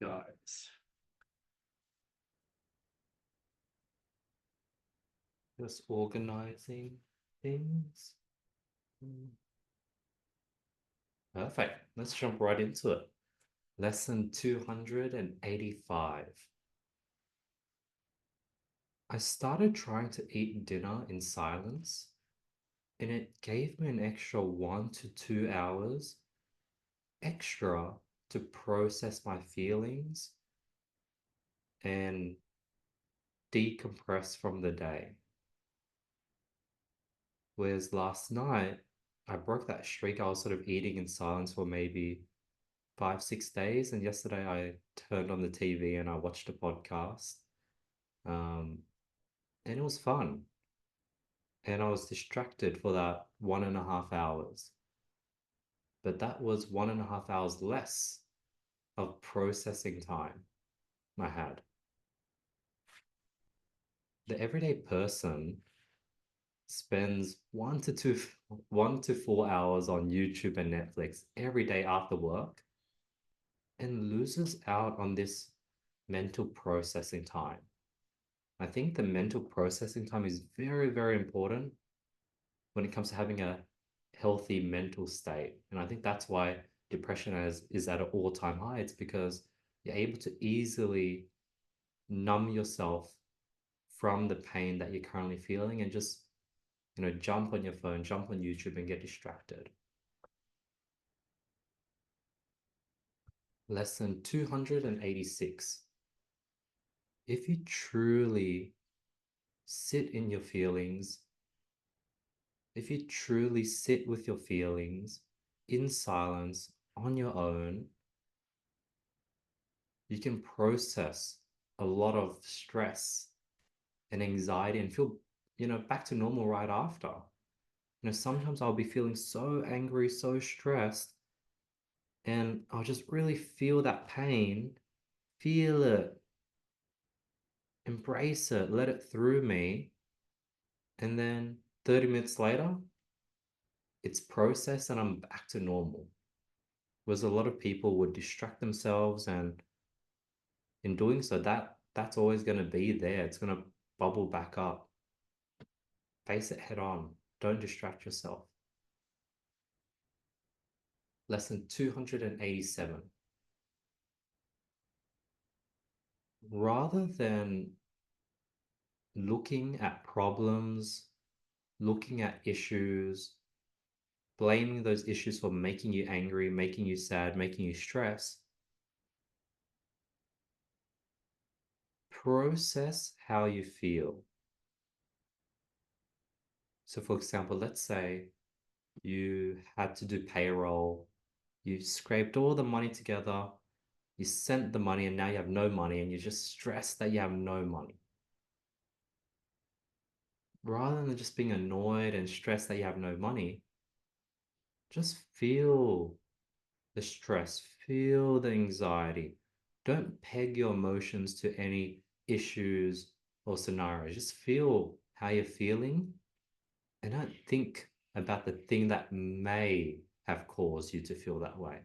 Guys, just organizing things. Mm, Perfect. Let's jump right into it. Lesson 285. I started trying to eat dinner in silence, and it gave me an extra 1 to 2 hours extra to process my feelings and decompress from the day. Whereas last night, I broke that streak. I was sort of eating in silence for maybe 5, 6 days. And yesterday I turned on the TV and I watched a podcast. Um, and it was fun. And I was distracted for that 1.5 hours. But that was 1.5 hours less of processing time I had. The everyday person spends 1 to 4 hours on YouTube and Netflix every day after work and loses out on this mental processing time. I think the mental processing time is very, very important when it comes to having a healthy mental state. And I think that's why depression is at an all-time high. It's because you're able to easily numb yourself from the pain that you're currently feeling and just, jump on your phone, jump on YouTube and get distracted. Lesson 286. If you truly sit in your feelings, if you truly sit with your feelings in silence on your own, you can process a lot of stress and anxiety and feel, back to normal right after. Sometimes I'll be feeling so angry, so stressed, and I'll just really feel that pain, feel it, embrace it, let it through me. And then 30 minutes later, it's processed and I'm back to normal. Whereas a lot of people would distract themselves, and in doing so, that's always going to be there. It's going to bubble back up. Face it head on. Don't distract yourself. Lesson 287. Rather than looking at problems, looking at issues, blaming those issues for making you angry, making you sad, making you stress, process how you feel. So, for example, let's say you had to do payroll, you scraped all the money together, you sent the money, and now you have no money, and you're just stressed that you have no money. Rather than just being annoyed and stressed that you have no money, just feel the stress, feel the anxiety. Don't peg your emotions to any issues or scenarios. Just feel how you're feeling and don't think about the thing that may have caused you to feel that way.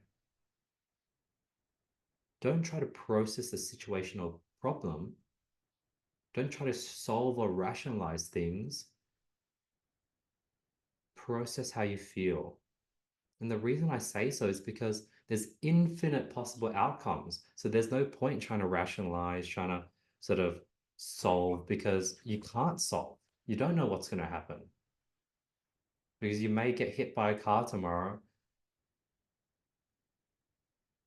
Don't try to process the situation or problem. Don't try to solve or rationalize things. Process how you feel. And the reason I say so is because there's infinite possible outcomes. So there's no point trying to rationalize, trying to sort of solve because you can't solve. You don't know what's going to happen because you may get hit by a car tomorrow.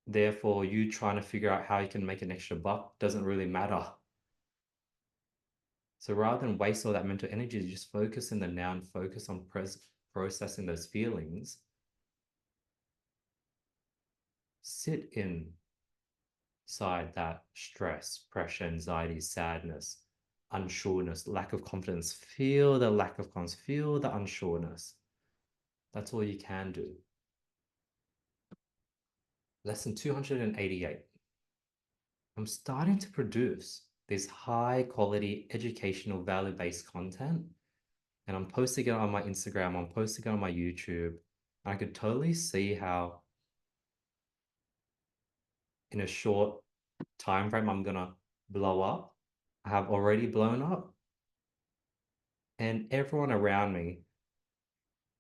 Therefore, you trying to figure out how you can make an extra buck doesn't really matter. So rather than waste all that mental energy, you just focus in the now and focus on processing those feelings. Sit inside that stress, pressure, anxiety, sadness, unsureness, lack of confidence. Feel the lack of confidence, feel the unsureness. That's all you can do. Lesson 288. I'm starting to produce this high quality educational value based content, and I'm posting it on my Instagram, I'm posting it on my YouTube. I could totally see how in a short time frame I'm gonna blow up. I have already blown up, and everyone around me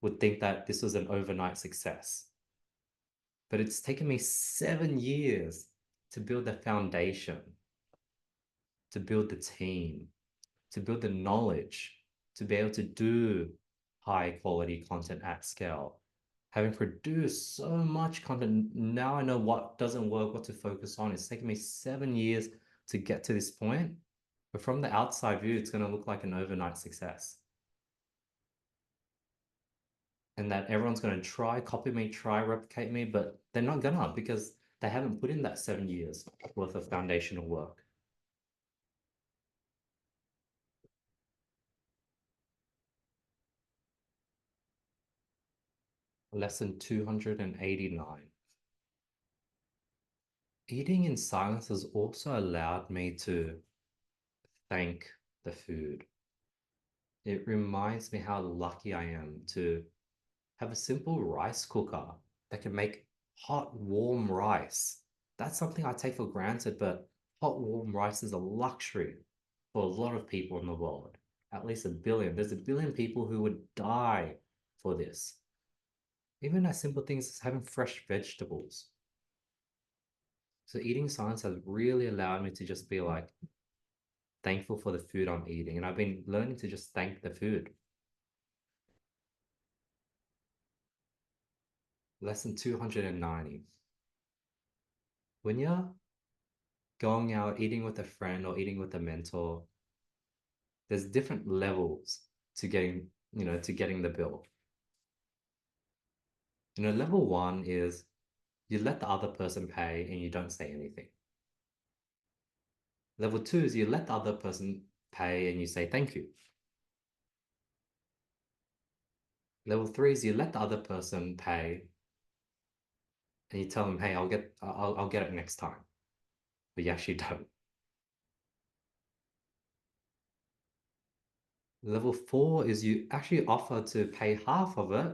would think that this was an overnight success. But it's taken me 7 years to build the foundation, to build the team, to build the knowledge, to be able to do high quality content at scale. Having produced so much content, now I know what doesn't work, what to focus on. It's taken me 7 years to get to this point. But from the outside view, it's going to look like an overnight success. And that everyone's going to try copy me, try replicate me, but they're not gonna because they haven't put in that 7 years worth of foundational work. Lesson 289. Eating in silence has also allowed me to thank the food. It reminds me how lucky I am to have a simple rice cooker that can make hot, warm rice. That's something I take for granted, but hot, warm rice is a luxury for a lot of people in the world. At least a billion. There's a billion people who would die for this. Even as simple things as having fresh vegetables. So eating science has really allowed me to just be like thankful for the food I'm eating. And I've been learning to just thank the food. Lesson 290. When you're going out, eating with a friend or eating with a mentor, there's different levels to getting the bill. Level one is you let the other person pay and you don't say anything. Level two is you let the other person pay and you say thank you. Level three is you let the other person pay and you tell them, hey, I'll get it next time. But you actually don't. Level four is you actually offer to pay half of it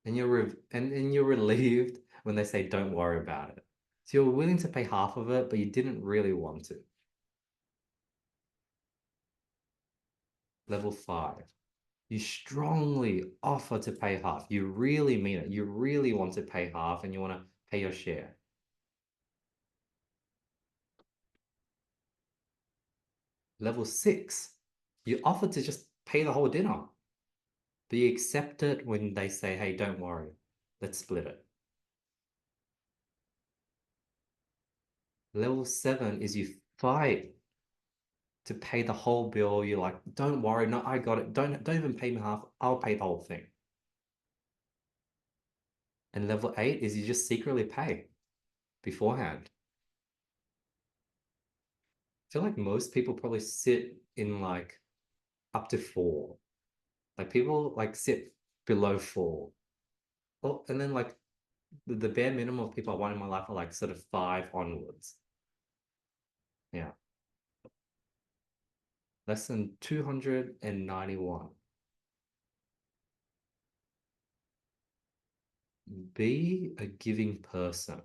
and you're relieved when they say don't worry about it. So you're willing to pay half of it, but you didn't really want to. Level five, you strongly offer to pay half. You really mean it. You really want to pay half and you want to pay your share. Level six, you offer to just pay the whole dinner, but you accept it when they say, hey, don't worry, let's split it. Level seven is you fight to pay the whole bill. You're like, don't worry, no, I got it. Don't even pay me half. I'll pay the whole thing. And level eight is you just secretly pay beforehand. I feel like most people probably sit in like up to four. Like people like sit below four. Well, and then like the bare minimum of people I want in my life are like sort of five onwards. Yeah. Lesson 291. Be a giving person.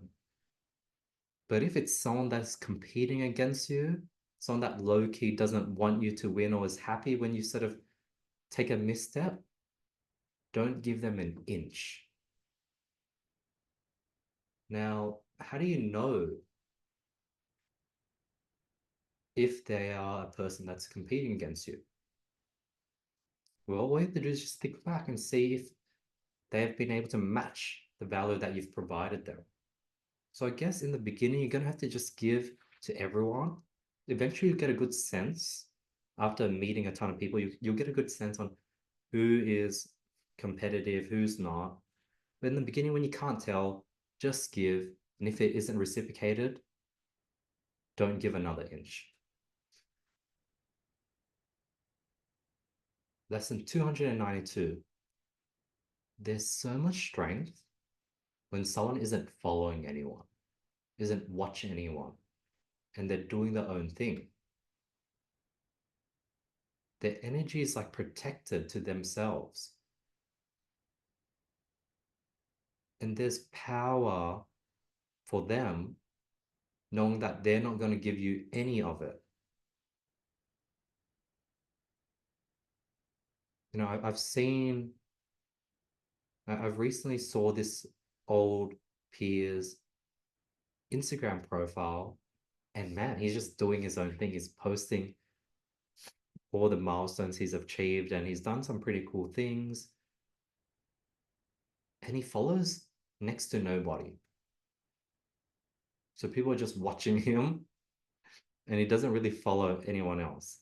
But if it's someone that's competing against you, someone that low key doesn't want you to win or is happy when you sort of take a misstep, don't give them an inch. Now, how do you know if they are a person that's competing against you? Well, all you have to do is just think back and see if they have been able to match the value that you've provided them. So I guess in the beginning, you're gonna have to just give to everyone. Eventually, you get a good sense after meeting a ton of people. You'll get a good sense on who is competitive, who's not. But in the beginning, when you can't tell, just give. And if it isn't reciprocated, don't give another inch. Lesson 292. There's so much strength when someone isn't following anyone, isn't watching anyone, and they're doing their own thing. Their energy is like protected to themselves. And there's power for them knowing that they're not going to give you any of it. I've seen, I've recently saw this old peer's Instagram profile, and man, he's just doing his own thing. He's posting all the milestones he's achieved, and he's done some pretty cool things. And he follows next to nobody. So people are just watching him, and he doesn't really follow anyone else.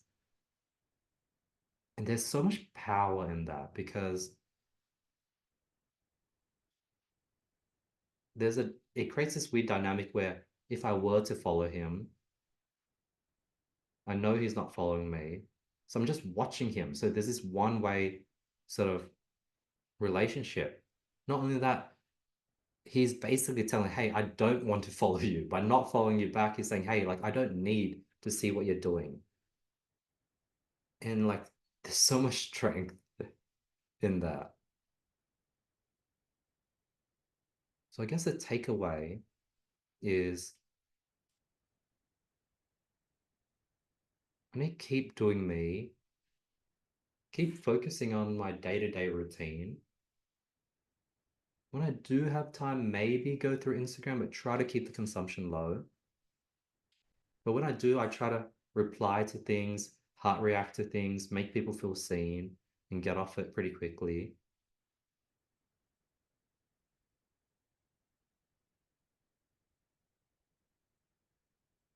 And there's so much power in that because it creates this weird dynamic where if I were to follow him, I know he's not following me. So I'm just watching him. So there's this one way sort of relationship. Not only that, he's basically telling, hey, I don't want to follow you. By not following you back, he's saying, hey, like, I don't need to see what you're doing. And like, there's so much strength in that. So I guess the takeaway is I need to keep doing me, keep focusing on my day-to-day routine. When I do have time, maybe go through Instagram, but try to keep the consumption low. But when I do, I try to reply to things, heart react to things, make people feel seen, and get off it pretty quickly.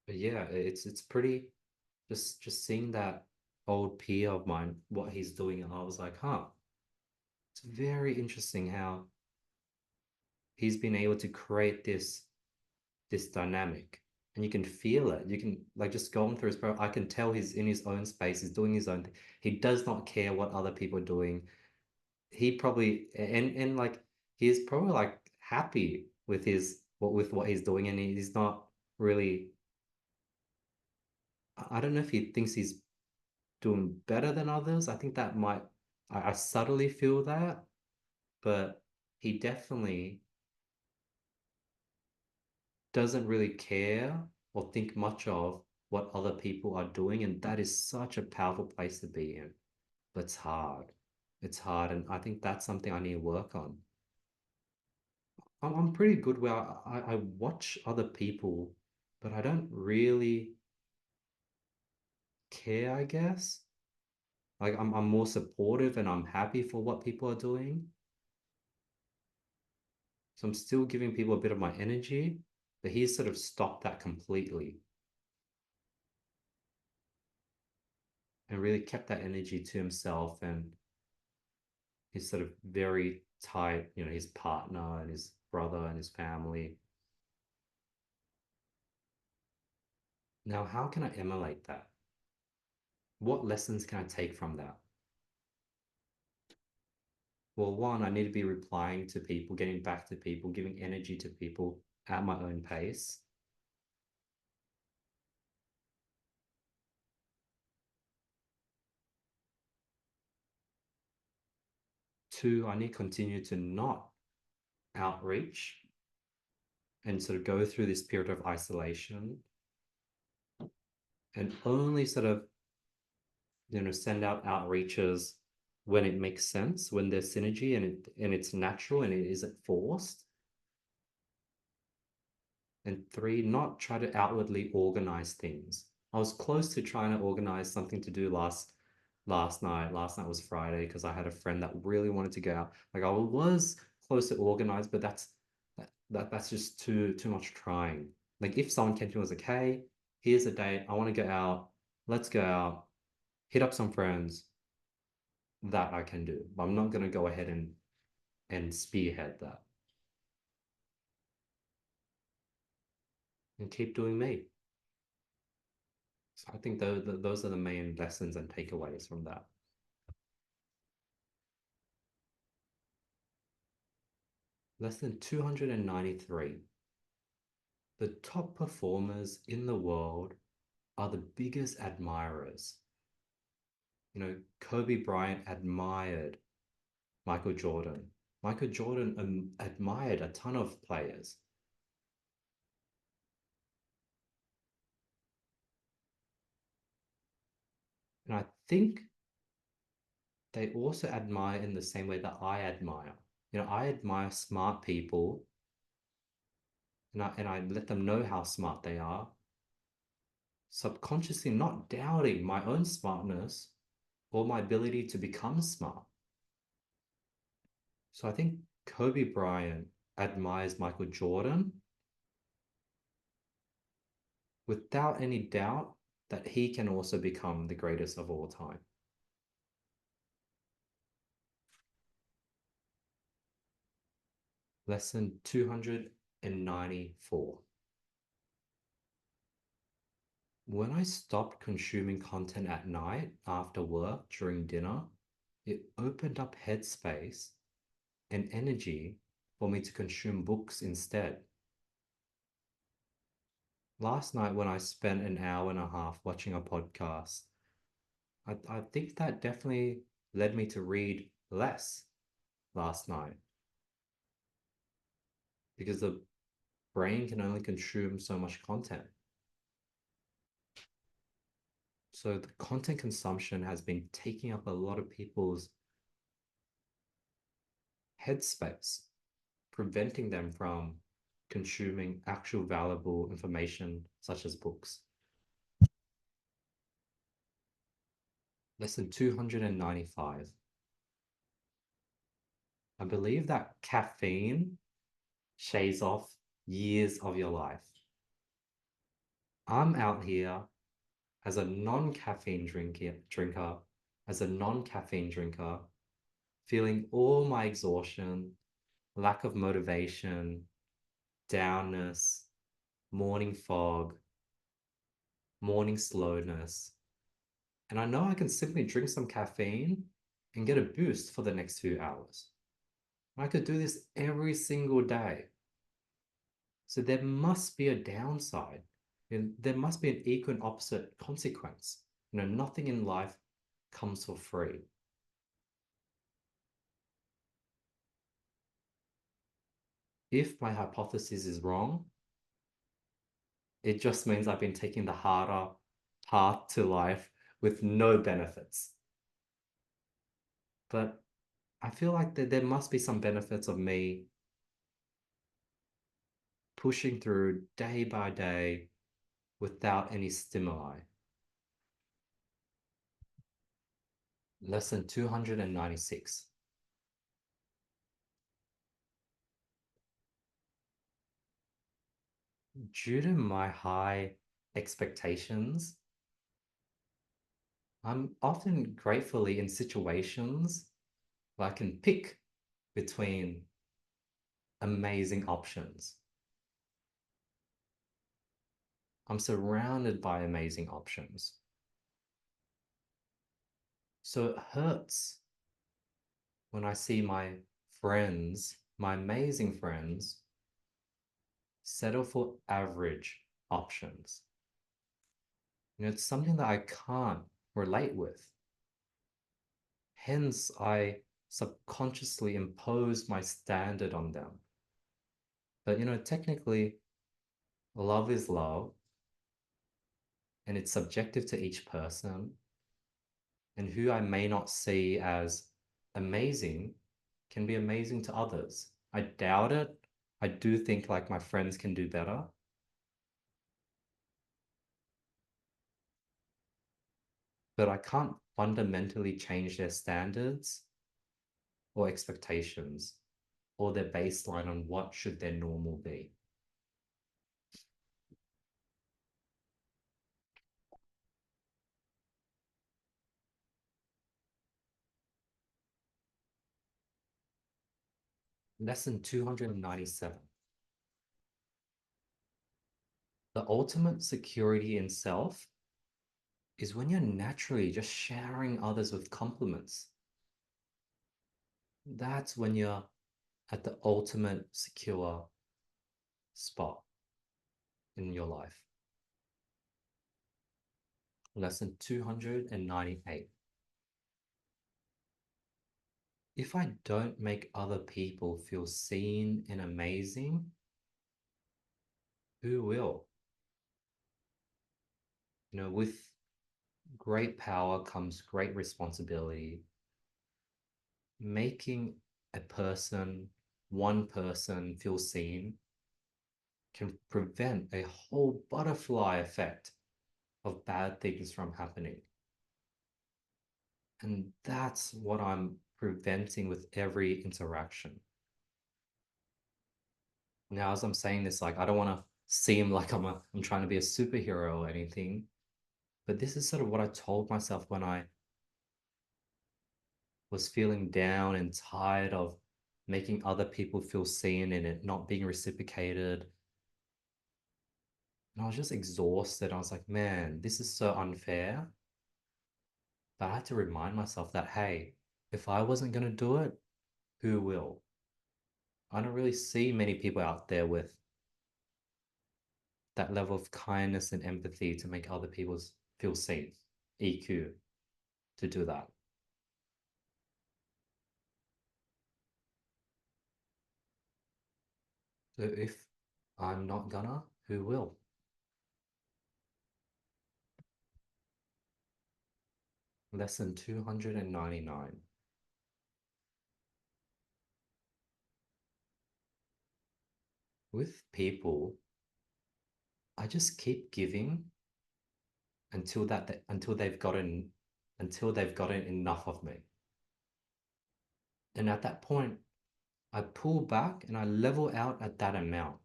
But yeah, it's pretty just seeing that old peer of mine, what he's doing, and I was like, huh, it's very interesting how he's been able to create this dynamic. And you can feel it. You can like just going through his profile. I can tell he's in his own space. He's doing his own thing. He does not care what other people are doing. He probably and like he's probably like happy with what he's doing, and he's not really. I don't know if he thinks he's doing better than others. I think that might I subtly feel that, but he definitely doesn't really care or think much of what other people are doing. And that is such a powerful place to be in. But it's hard. It's hard. And I think that's something I need to work on. I'm pretty good where I watch other people, but I don't really care, I guess. Like I'm more supportive and I'm happy for what people are doing. So I'm still giving people a bit of my energy, but he's sort of stopped that completely and really kept that energy to himself. And he's sort of very tight, his partner and his brother and his family. Now, how can I emulate that? What lessons can I take from that? Well, one, I need to be replying to people, getting back to people, giving energy to people at my own pace. Two, I need to continue to not outreach and sort of go through this period of isolation and only sort of, send out outreaches when it makes sense, when there's synergy and it's natural and it isn't forced. And three, not try to outwardly organize things. I was close to trying to organize something to do last night. Last night was Friday because I had a friend that really wanted to go out. Like I was close to organize, but that's just too much trying. Like if someone came to me and was like, hey, here's a date, I want to go out, let's go out, hit up some friends, that I can do. But I'm not gonna go ahead and spearhead that and keep doing me. So I think those are the main lessons and takeaways from that. Lesson 293. The top performers in the world are the biggest admirers. Kobe Bryant admired Michael Jordan. Michael Jordan admired a ton of players. think they also admire in the same way that I admire. I admire smart people, and I let them know how smart they are, subconsciously not doubting my own smartness or my ability to become smart. So I think Kobe Bryant admires Michael Jordan without any doubt that he can also become the greatest of all time. Lesson 294. When I stopped consuming content at night after work during dinner, it opened up headspace and energy for me to consume books instead. Last night, when I spent an hour and a half watching a podcast, I think that definitely led me to read less last night because the brain can only consume so much content. So the content consumption has been taking up a lot of people's headspace, preventing them from consuming actual valuable information such as books. Lesson 295. I believe that caffeine shaves off years of your life. I'm out here as a non-caffeine drinker, as a non-caffeine drinker, feeling all my exhaustion, lack of motivation, downness, morning fog, morning slowness. And I know I can simply drink some caffeine and get a boost for the next few hours. I could do this every single day. So there must be a downside. And there must be an equal and opposite consequence. Nothing in life comes for free. If my hypothesis is wrong, it just means I've been taking the harder path to life with no benefits. But I feel like there must be some benefits of me pushing through day by day without any stimuli. Lesson 296. Due to my high expectations, I'm often gratefully in situations where I can pick between amazing options. I'm surrounded by amazing options. So it hurts when I see my friends, my amazing friends, settle for average options. It's something that I can't relate with. Hence, I subconsciously impose my standard on them. But technically, love is love, and it's subjective to each person. And who I may not see as amazing can be amazing to others. I doubt it. I do think like my friends can do better. But I can't fundamentally change their standards or expectations or their baseline on what should their normal be. Lesson 297. The ultimate security in self is when you're naturally just showering others with compliments. That's when you're at the ultimate secure spot in your life. Lesson 298. If I don't make other people feel seen and amazing, who will? With great power comes great responsibility. Making a person, one person feel seen can prevent a whole butterfly effect of bad things from happening. And that's what I'm preventing with every interaction. Now, as I'm saying this, like I don't want to seem like I'm trying to be a superhero or anything, but this is sort of what I told myself when I was feeling down and tired of making other people feel seen and it not being reciprocated. And I was just exhausted. I was like, man, this is so unfair. But I had to remind myself that, hey, if I wasn't going to do it, who will? I don't really see many people out there with that level of kindness and empathy to make other people feel seen, EQ, to do that. So if I'm not gonna, who will? Lesson 299. With people, I just keep giving until they've gotten enough of me. And at that point, I pull back and I level out at that amount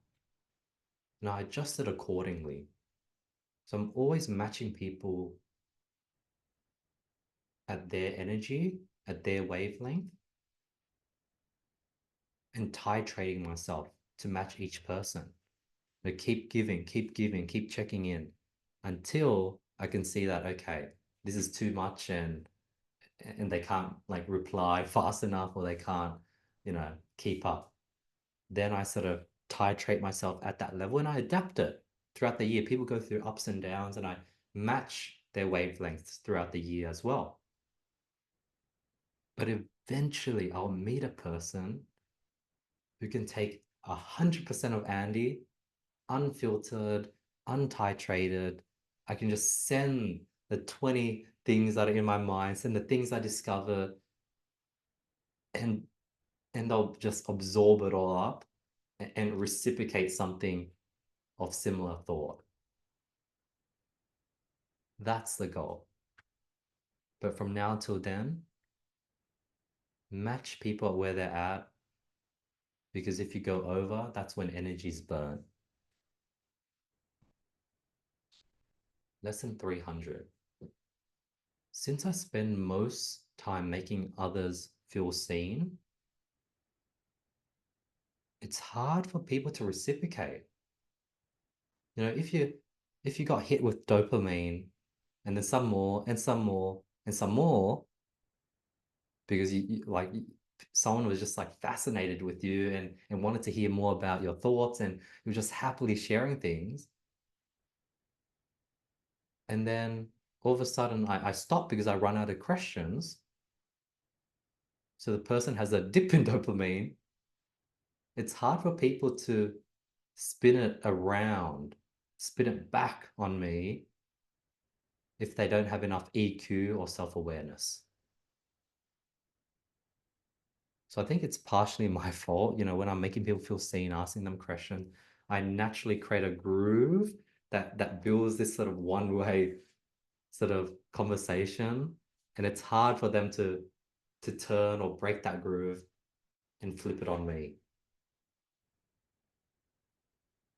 and I adjust it accordingly. So I'm always matching people at their energy, at their wavelength, and titrating myself to match each person. But keep giving, keep checking in until I can see that, okay, this is too much and they can't like reply fast enough or they can't, keep up. Then I sort of titrate myself at that level and I adapt it throughout the year. People go through ups and downs and I match their wavelengths throughout the year as well. But eventually I'll meet a person who can take 100% of Andy, unfiltered, untitrated. I can just send the 20 things that are in my mind, send the things I discovered, and they'll just absorb it all up and reciprocate something of similar thought. That's the goal. But from now till then, match people where they're at because if you go over, that's when energy's burnt. Lesson 300. Since I spend most time making others feel seen, it's hard for people to reciprocate. If you got hit with dopamine and then some more and some more and some more because someone was just like fascinated with you and wanted to hear more about your thoughts and you're just happily sharing things. And then all of a sudden I stop because I run out of questions. So the person has a dip in dopamine. It's hard for people to spin it around, spin it back on me if they don't have enough EQ or self-awareness. So I think it's partially my fault, when I'm making people feel seen, asking them questions, I naturally create a groove that builds this sort of one-way sort of conversation, and it's hard for them to turn or break that groove and flip it on me.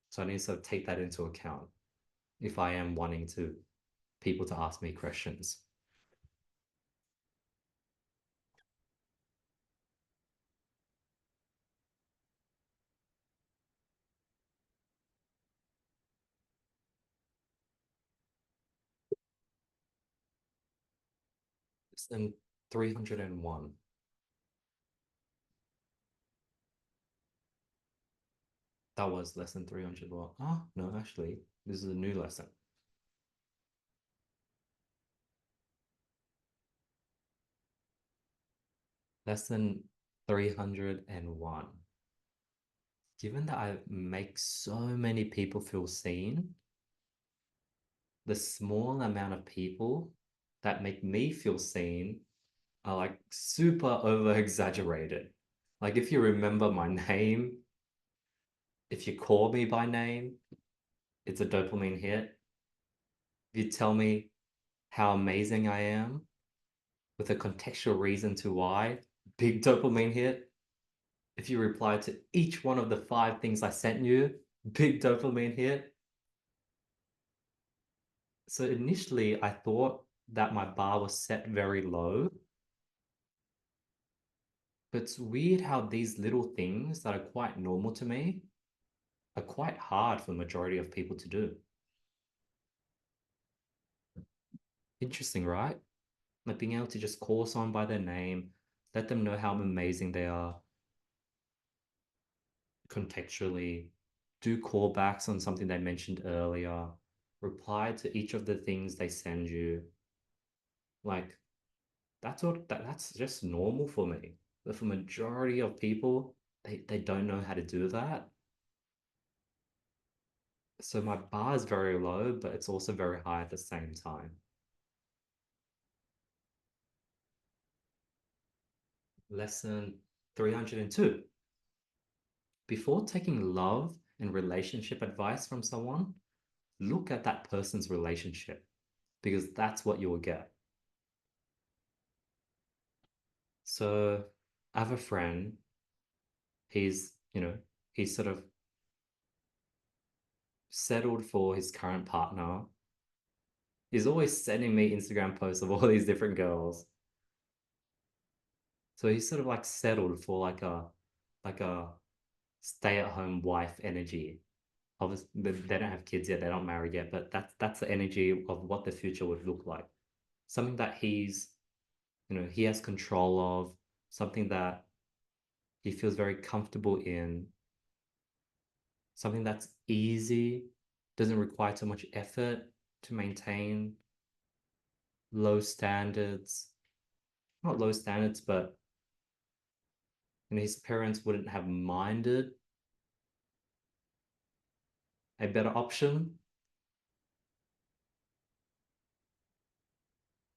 So I need to sort of take that into account if I am wanting to people to ask me questions. Lesson 301. That was lesson 300. Well, no, actually, this is a new lesson. Lesson 301. Given that I make so many people feel seen, the small amount of people that make me feel seen are like super over exaggerated. Like if you remember my name, if you call me by name, it's a dopamine hit. If you tell me how amazing I am with a contextual reason to why, big dopamine hit. If you reply to each one of the 5 things I sent you, big dopamine hit. So initially, I thought that my bar was set very low, but it's weird how these little things that are quite normal to me are quite hard for the majority of people to do. Interesting, right? Like being able to just call someone by their name, let them know how amazing they are contextually, do callbacks on something they mentioned earlier, reply to each of the things they send you. Like that's just normal for me. But for majority of people, they don't know how to do that. So my bar is very low, but it's also very high at the same time. Lesson 302. Before taking love and relationship advice from someone, look at that person's relationship because that's what you will get. So I have a friend, he's sort of settled for his current partner. He's always sending me Instagram posts of all these different girls. So he's sort of like settled for like a stay-at-home wife energy. Obviously, they don't have kids yet, they don't marry yet, but that's the energy of what the future would look like. Something that he has control of, something that he feels very comfortable in, something that's easy, doesn't require too much effort to maintain, low standards, not low standards, but his parents wouldn't have minded a better option.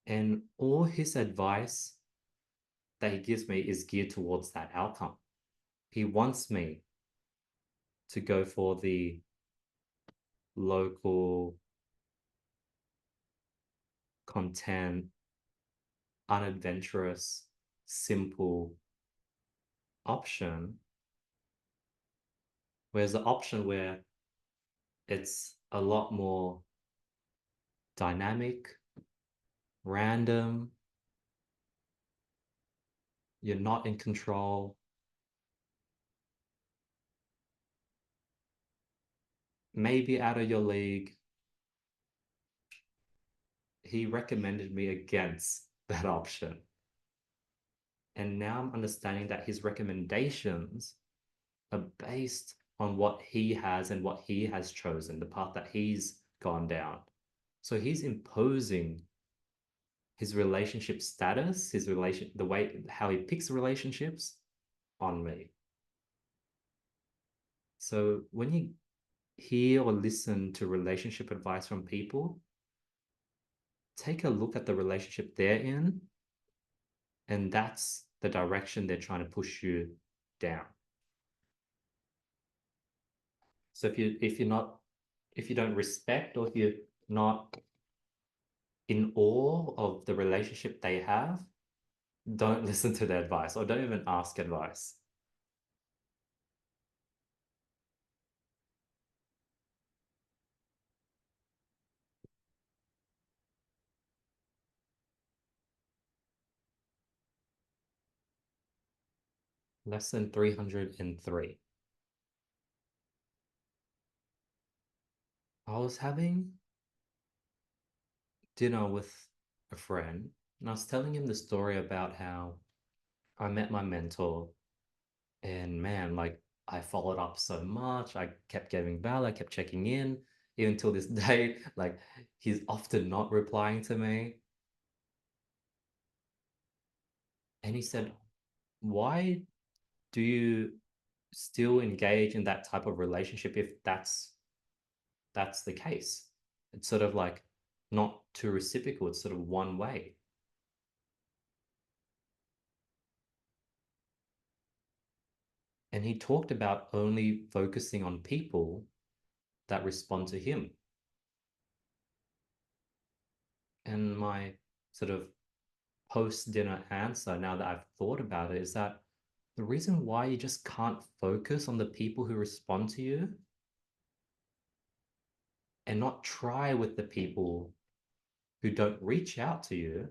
And all his advice that he gives me is geared towards that outcome. He wants me to go for the local, content, unadventurous, simple option. Whereas the option where it's a lot more dynamic, random, you're not in control, maybe out of your league. He recommended me against that option. And now I'm understanding that his recommendations are based on what he has and what he has chosen, the path that he's gone down. So he's imposing his relationship status, the way how he picks relationships on me. So when you hear or listen to relationship advice from people, take a look at the relationship they're in, and that's the direction they're trying to push you down. So if you don't respect, or if you're not in awe of the relationship they have, don't listen to their advice or don't even ask advice. Lesson 303. I was having dinner with a friend, and I was telling him the story about how I met my mentor. And man, like I followed up so much. I kept getting back, I kept checking in, even till this day. Like he's often not replying to me. And he said, why do you still engage in that type of relationship if that's the case? It's sort of like not too reciprocal. It's sort of one way. And he talked about only focusing on people that respond to him. And my sort of post dinner answer, now that I've thought about it, is that the reason why you just can't focus on the people who respond to you and not try with the people who don't reach out to you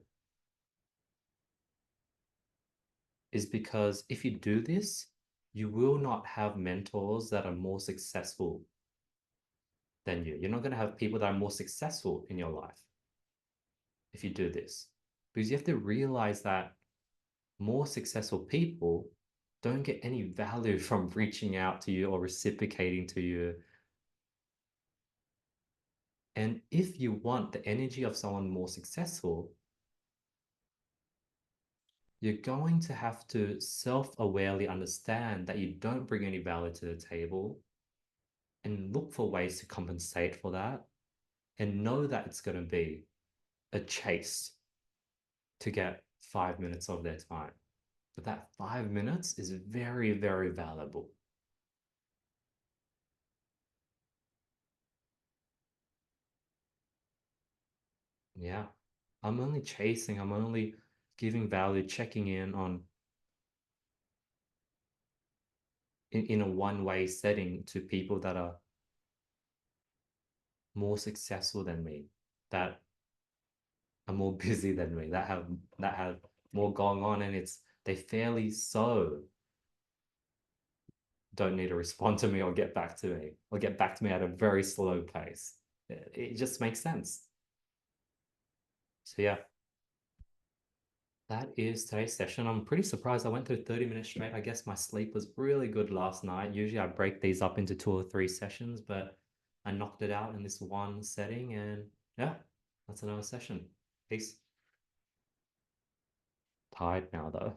is because if you do this, you will not have mentors that are more successful than you. You're not going to have people that are more successful in your life if you do this. Because you have to realize that more successful people don't get any value from reaching out to you or reciprocating to you. And if you want the energy of someone more successful, you're going to have to self-awarely understand that you don't bring any value to the table and look for ways to compensate for that and know that it's going to be a chase to get 5 minutes of their time. But that 5 minutes is very, very valuable. Yeah. I'm only chasing, I'm only giving value, checking in on in a one-way setting to people that are more successful than me, that are more busy than me, that have more going on, and it's they fairly so don't need to respond to me or get back to me or get back to me at a very slow pace. It just makes sense. So yeah, that is today's session. I'm pretty surprised I went through 30 minutes straight. I guess my sleep was really good last night. Usually I break these up into 2 or 3 sessions, but I knocked it out in this one setting, and yeah, that's another session. Peace. Tired now though.